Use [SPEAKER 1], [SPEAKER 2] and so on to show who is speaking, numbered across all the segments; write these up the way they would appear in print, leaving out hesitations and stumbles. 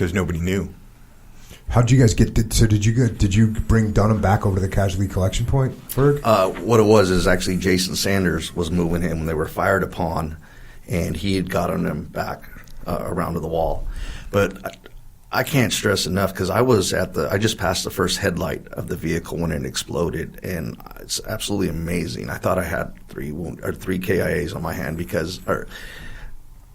[SPEAKER 1] because nobody knew.
[SPEAKER 2] How'd you guys get? So did you bring Dunham back over to the casualty collection point, Berg?
[SPEAKER 3] What it was is actually Jason Sanders was moving him when they were fired upon, and he had gotten him back around to the wall. But I can't stress enough because I just passed the first headlight of the vehicle when it exploded, and it's absolutely amazing. I thought I had 3 KIAs on my hand because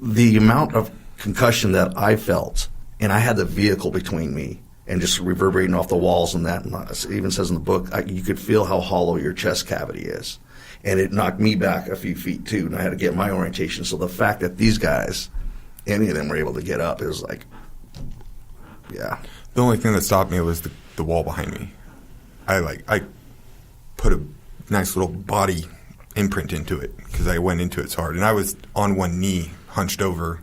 [SPEAKER 3] the amount of concussion that I felt, and I had the vehicle between me and just reverberating off the walls and that. And it even says in the book, you could feel how hollow your chest cavity is. And it knocked me back a few feet, too, and I had to get my orientation. So the fact that these guys, any of them were able to get up, it was like, yeah.
[SPEAKER 1] The only thing that stopped me was the wall behind me. I put a nice little body imprint into it because I went into it so hard. And I was on one knee, hunched over.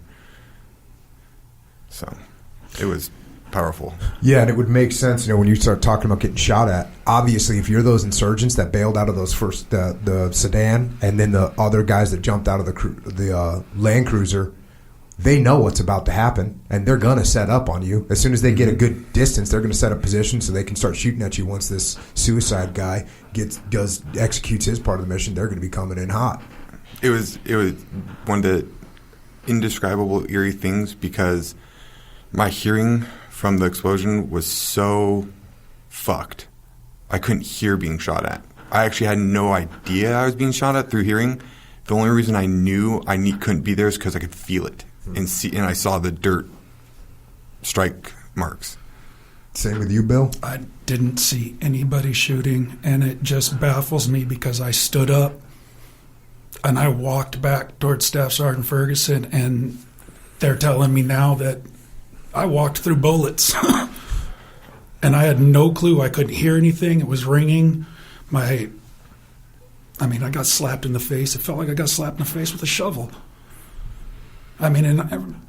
[SPEAKER 1] So it was powerful.
[SPEAKER 2] Yeah, and it would make sense, when you start talking about getting shot at. Obviously, if you're those insurgents that bailed out of those first the sedan, and then the other guys that jumped out of the Land Cruiser, they know what's about to happen, and they're gonna set up on you as soon as they get a good distance. They're gonna set up position so they can start shooting at you once this suicide guy executes his part of the mission. They're gonna be coming in hot.
[SPEAKER 1] It was one of the indescribable eerie things because my hearing from the explosion was so fucked. I couldn't hear being shot at. I actually had no idea I was being shot at through hearing. The only reason I knew couldn't be there is because I could feel it and I saw the dirt strike marks.
[SPEAKER 2] Same with you, Bill?
[SPEAKER 4] I didn't see anybody shooting, and it just baffles me because I stood up and I walked back towards Staff Sergeant Ferguson, and they're telling me now that I walked through bullets. And I had no clue. I couldn't hear anything. It was ringing. I got slapped in the face. It felt like I got slapped in the face with a shovel. And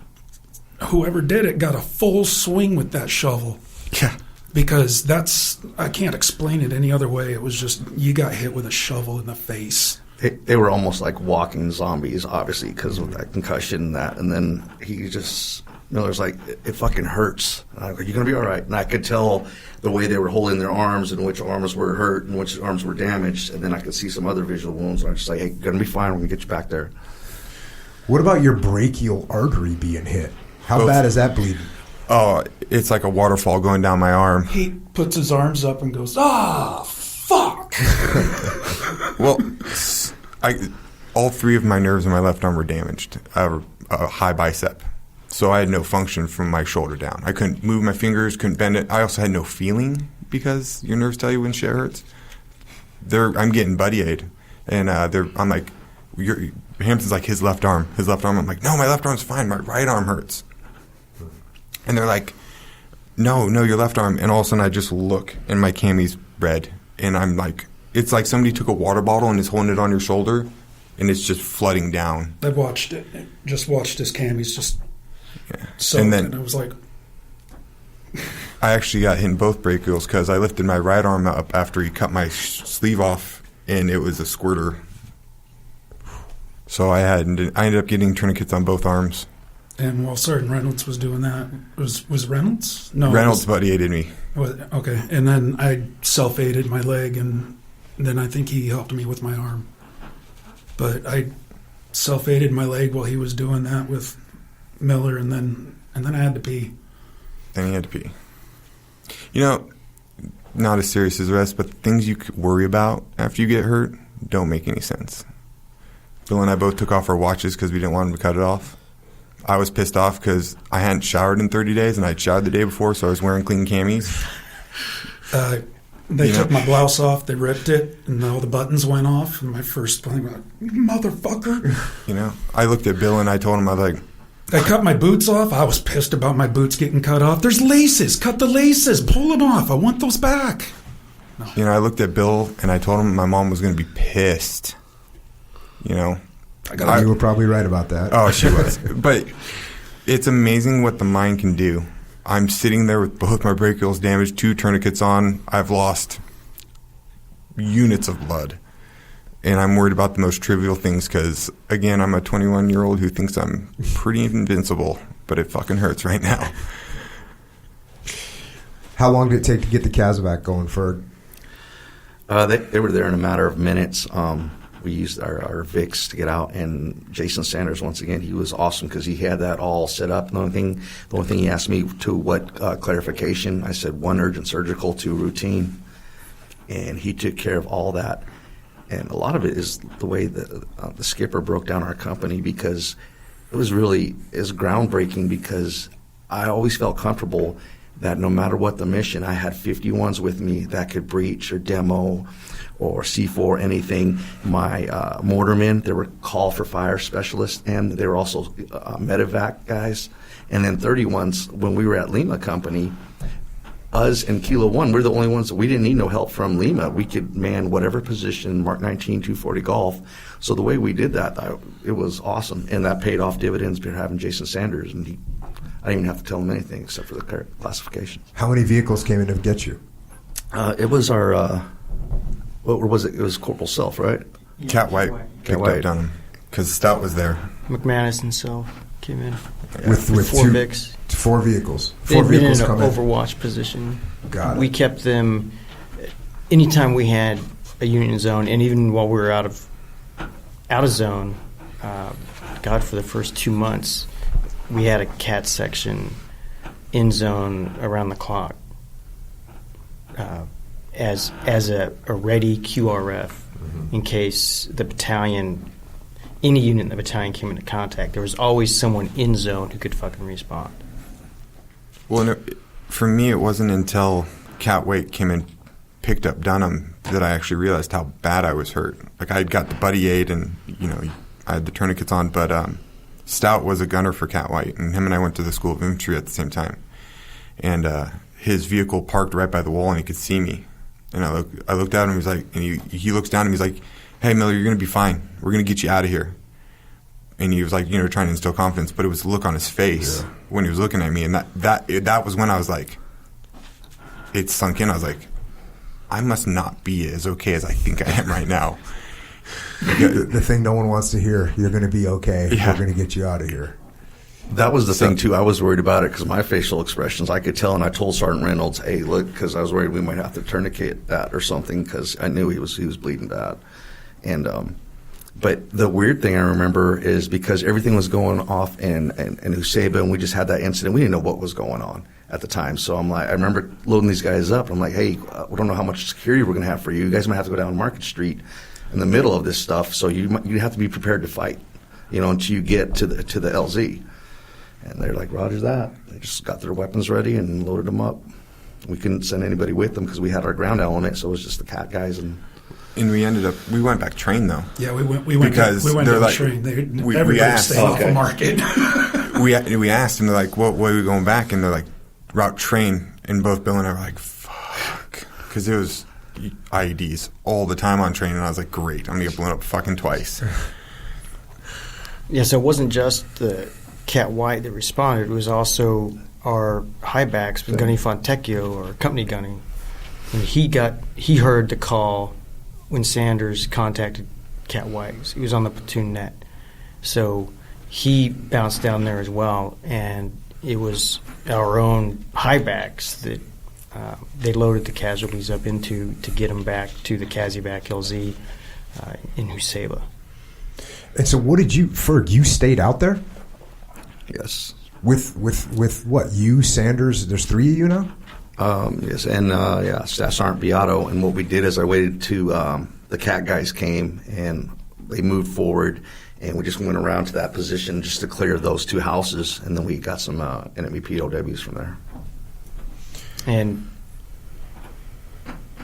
[SPEAKER 4] whoever did it got a full swing with that shovel.
[SPEAKER 1] Yeah.
[SPEAKER 4] Because I can't explain it any other way. It was just, you got hit with a shovel in the face.
[SPEAKER 3] They were almost like walking zombies, obviously, because of that concussion and that. And then Miller's like, it fucking hurts. And I'm like, you're going to be all right. And I could tell the way they were holding their arms and which arms were hurt and which arms were damaged. And then I could see some other visual wounds. And I'm just like, hey, you're going to be fine. We're going to get you back there.
[SPEAKER 2] What about your brachial artery being hit? How bad is that bleeding?
[SPEAKER 1] Oh, it's like a waterfall going down my arm.
[SPEAKER 4] He puts his arms up and goes, fuck.
[SPEAKER 1] Well, all 3 of my nerves in my left arm were damaged. I have a high bicep. So I had no function from my shoulder down. I couldn't move my fingers, couldn't bend it. I also had no feeling because your nerves tell you when shit hurts. I'm getting buddy aid. And I'm like, Hampton's like, his left arm. I'm like, no, my left arm's fine. My right arm hurts. And they're like, no, your left arm. And all of a sudden I just look and my cammy's red. And I'm like, it's like somebody took a water bottle and is holding it on your shoulder and it's just flooding down.
[SPEAKER 4] I watched it. Just watched his cammy's just soaked.
[SPEAKER 1] And then
[SPEAKER 4] I was like...
[SPEAKER 1] I actually got hit in both brachials because I lifted my right arm up after he cut my sleeve off and it was a squirter. So I ended up getting tourniquets on both arms.
[SPEAKER 4] And while Sergeant Reynolds was doing that, was Reynolds? No,
[SPEAKER 1] Reynolds buddy aided me.
[SPEAKER 4] Okay, and then I self-aided my leg, and then I think he helped me with my arm. But I self-aided my leg while he was doing that with Miller, and then I had to pee.
[SPEAKER 1] Then he had to pee. Not as serious as the rest, but things you could worry about after you get hurt don't make any sense. Bill and I both took off our watches because we didn't want him to cut it off. I was pissed off because I hadn't showered in 30 days, and I'd showered the day before, so I was wearing clean camis.
[SPEAKER 4] They took my blouse off, they ripped it, and all the buttons went off, and my first thing was, motherfucker.
[SPEAKER 1] I looked at Bill, and I told him, I was like...
[SPEAKER 4] I cut my boots off. I was pissed about my boots getting cut off. There's laces. Cut the laces. Pull them off. I want those back. No.
[SPEAKER 1] I looked at Bill, and I told him my mom was going to be pissed. You
[SPEAKER 2] were probably right about that.
[SPEAKER 1] Oh, she was. But it's amazing what the mind can do. I'm sitting there with both my brachials damaged, 2 tourniquets on. I've lost units of blood. And I'm worried about the most trivial things because, again, I'm a 21-year-old who thinks I'm pretty invincible, but it fucking hurts right now.
[SPEAKER 2] How long did it take to get the Casevac going, Ferg?
[SPEAKER 3] They were there in a matter of minutes. We used our VIX to get out, and Jason Sanders, once again, he was awesome because he had that all set up. The only thing he asked me to what clarification, I said 1 urgent surgical, 2 routine, and he took care of all that. And a lot of it is the way the skipper broke down our company, because it was groundbreaking, because I always felt comfortable that no matter what the mission, I had 51s with me that could breach or demo or C4, anything. My mortarmen, they were call for fire specialists, and they were also medevac guys. And then 31s, when we were at Lima Company, us and Kilo 1, we're the only ones that we didn't need no help from Lima. We could man whatever position, Mark 19, 240 Golf. So the way we did that, it was awesome. And that paid off dividends by having Jason Sanders. And I didn't even have to tell him anything except for the classifications.
[SPEAKER 2] How many vehicles came in to get you?
[SPEAKER 3] It was our, what was it? It was Corporal Self, right?
[SPEAKER 5] Yeah,
[SPEAKER 1] Cat White picked
[SPEAKER 3] White.
[SPEAKER 1] up Dunham because Stout was there.
[SPEAKER 5] McManus himself came in
[SPEAKER 2] With
[SPEAKER 5] 4
[SPEAKER 2] 2
[SPEAKER 5] VICs.
[SPEAKER 2] 4 vehicles. 4
[SPEAKER 5] They'd been in
[SPEAKER 2] vehicles
[SPEAKER 5] an
[SPEAKER 2] come in.
[SPEAKER 5] overwatch position.
[SPEAKER 2] Got it.
[SPEAKER 5] We kept them anytime we had a unit in zone, and even while we were out of zone. God, for the first 2 months, we had a cat section in zone around the clock as a ready QRF in case the battalion, any unit in the battalion came into contact. There was always someone in zone who could fucking respond.
[SPEAKER 1] Well, no, for me, it wasn't until Cat White came and picked up Dunham that I actually realized how bad I was hurt. Like, I had got the buddy aid and, I had the tourniquets on, but Stout was a gunner for Cat White, and him and I went to the School of Infantry at the same time. And his vehicle parked right by the wall, and he could see me. And I looked at him, he looks down, and he's like, "Hey, Miller, you're going to be fine. We're going to get you out of here." And he was like, trying to instill confidence, but it was the look on his face when he was looking at me, and that was when I was like, it sunk in. I was like, I must not be as okay as I think I am right now.
[SPEAKER 2] The thing no one wants to hear, you're going to be okay.
[SPEAKER 1] Yeah.
[SPEAKER 2] We're going to get you out of here.
[SPEAKER 3] That was the thing, too. I was worried about it because my facial expressions, I could tell, and I told Sergeant Reynolds, "Hey, look," because I was worried we might have to tourniquet that or something because I knew he was bleeding bad. And but the weird thing I remember is because everything was going off in Usaba, and we just had that incident, we didn't know what was going on at the time. So I'm like, I remember loading these guys up. I'm like, "Hey, we don't know how much security we're going to have for you. You guys might have to go down Market Street in the middle of this stuff, so you have to be prepared to fight, until you get to the LZ." And they're like, "Roger that." They just got their weapons ready and loaded them up. We couldn't send anybody with them because we had our ground element, so it was just the cat guys. And
[SPEAKER 1] we went back train though.
[SPEAKER 4] Yeah, we went
[SPEAKER 1] because
[SPEAKER 4] we went
[SPEAKER 1] they're
[SPEAKER 4] to
[SPEAKER 1] like,
[SPEAKER 4] train.
[SPEAKER 1] we asked,
[SPEAKER 4] stayed off the market.
[SPEAKER 1] we asked them, they're like, what way are we going back? And they're like, route train. And both Bill and I were like, fuck, because it was IEDs all the time on train, and I was like, great, I'm gonna get blown up fucking twice.
[SPEAKER 5] Yeah, so it wasn't just the Cat White that responded. It was also our high backs with Gunny Fontecchio or company gunning. And he heard the call when Sanders contacted Cat White. He was on the platoon net. So he bounced down there as well, and it was our own high backs that they loaded the casualties up into to get them back to the Casevac LZ in Usaba.
[SPEAKER 2] And so what did Ferg, you stayed out there?
[SPEAKER 3] yes.
[SPEAKER 2] With what? You, Sanders, there's 3 of you now?
[SPEAKER 3] Yes, and Staff Sergeant Beato. And what we did is I waited to the cat guys came and they moved forward, and we just went around to that position just to clear those 2 houses, and then we got some enemy POWs from there.
[SPEAKER 5] And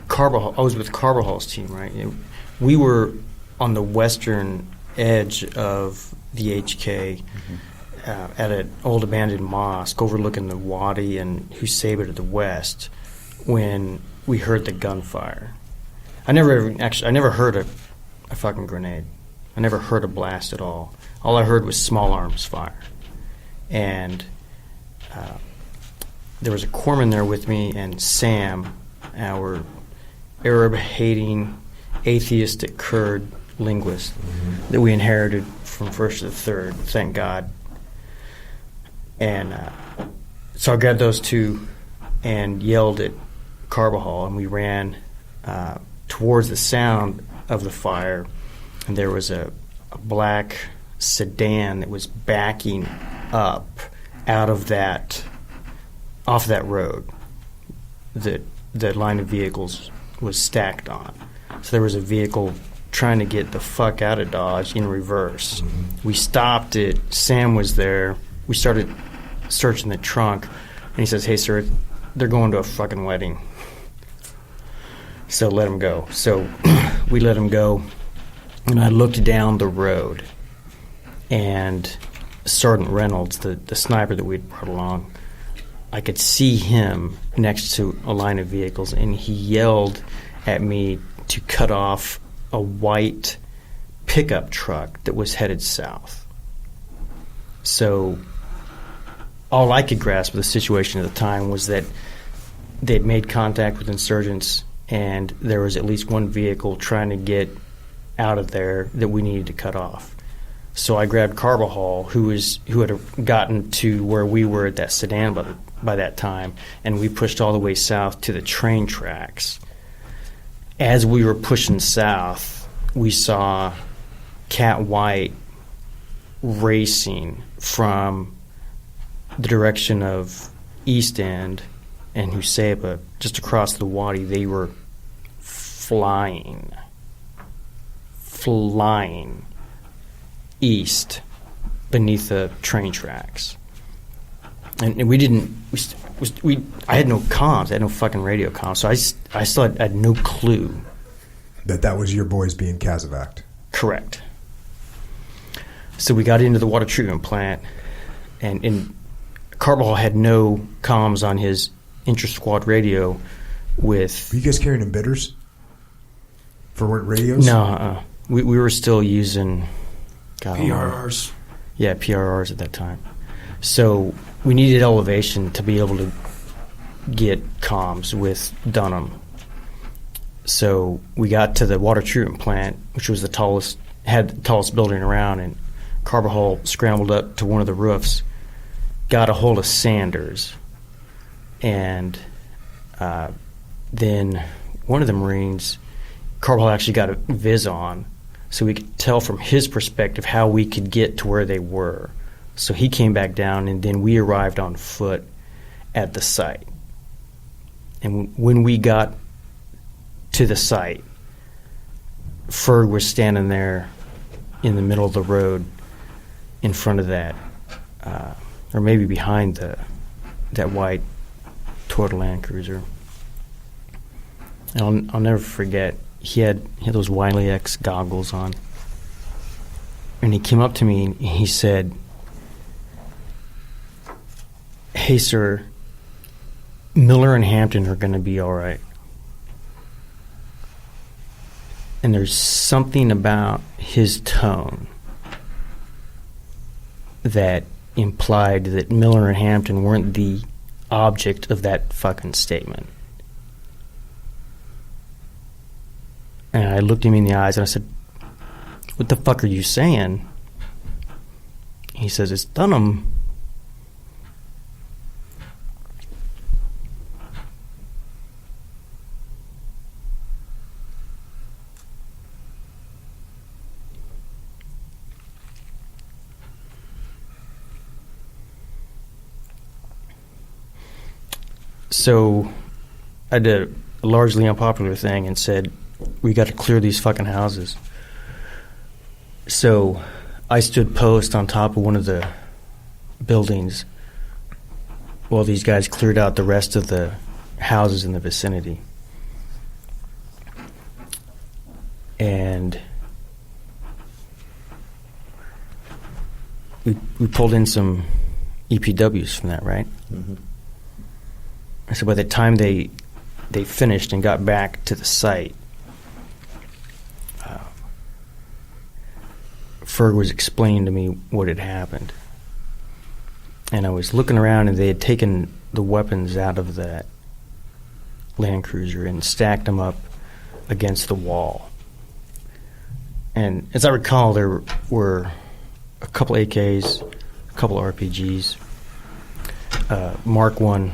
[SPEAKER 5] Carbajal, I was with Carbajal's team, right? We were on the western edge of the HK at an old abandoned mosque overlooking the Wadi and Usaba to the west when we heard the gunfire. I never heard a fucking grenade. I never heard a blast at all. All I heard was small arms fire. And there was a corpsman there with me, and Sam, our Arab-hating, atheistic Kurd linguist that we inherited from first to the third, thank God. And so I grabbed those 2 and yelled at Carbajal, and we ran towards the sound of the fire, and there was a black sedan that was backing up off that road that the line of vehicles was stacked on. So there was a vehicle trying to get the fuck out of Dodge in reverse. Mm-hmm. We stopped it. Sam was there. We started searching the trunk, and he says, "Hey, sir, they're going to a fucking wedding. So let them go." So we let them go, and I looked down the road, and Sergeant Reynolds, the sniper that we'd brought along, I could see him next to a line of vehicles, and he yelled at me to cut off a white pickup truck that was headed south. So all I could grasp of the situation at the time was that they'd made contact with insurgents, and there was at least one vehicle trying to get out of there that we needed to cut off. So I grabbed Carbajal, who had gotten to where we were at that sedan by that time, and we pushed all the way south to the train tracks. As we were pushing south, we saw Cat White racing from the direction of East End and Huseba, just across the Wadi. They were flying east beneath the train tracks. And we didn't. I had no comms. I had no fucking radio comms. So I still had no clue
[SPEAKER 2] that was your boys being Casavacked.
[SPEAKER 5] Correct. So we got into the water treatment plant, and Carbajal had no comms on his inter-squad radio with...
[SPEAKER 2] Were you guys carrying embeds for radios?
[SPEAKER 5] No, we were still using...
[SPEAKER 4] PRRs.
[SPEAKER 5] Yeah, PRRs at that time. So we needed elevation to be able to get comms with Dunham. So we got to the water treatment plant, which was the tallest building around, and Carbajal scrambled up to one of the roofs, got a hold of Sanders, and then one of the Marines, Carbajal actually got a viz on, so we could tell from his perspective how we could get to where they were. So he came back down, and then we arrived on foot at the site. And when we got to the site, Ferg was standing there in the middle of the road in front of that, or maybe behind that white Toyota Land Cruiser. And I'll never forget, he had those Wiley X goggles on. And he came up to me and he said, "Hey, sir, Miller and Hampton are going to be all right." And there's something about his tone that implied that Miller and Hampton weren't the object of that fucking statement. And I looked him in the eyes and I said, "What the fuck are you saying?" He says, "It's Dunham." So I did a largely unpopular thing and said, "We got to clear these fucking houses." So I stood post on top of one of the buildings while these guys cleared out the rest of the houses in the vicinity. And we pulled in some EPWs from that, right? Mm-hmm. So by the time they finished and got back to the site, Ferg was explaining to me what had happened. And I was looking around, and they had taken the weapons out of that Land Cruiser and stacked them up against the wall. And as I recall, there were a couple AKs, a couple RPGs, Mark 1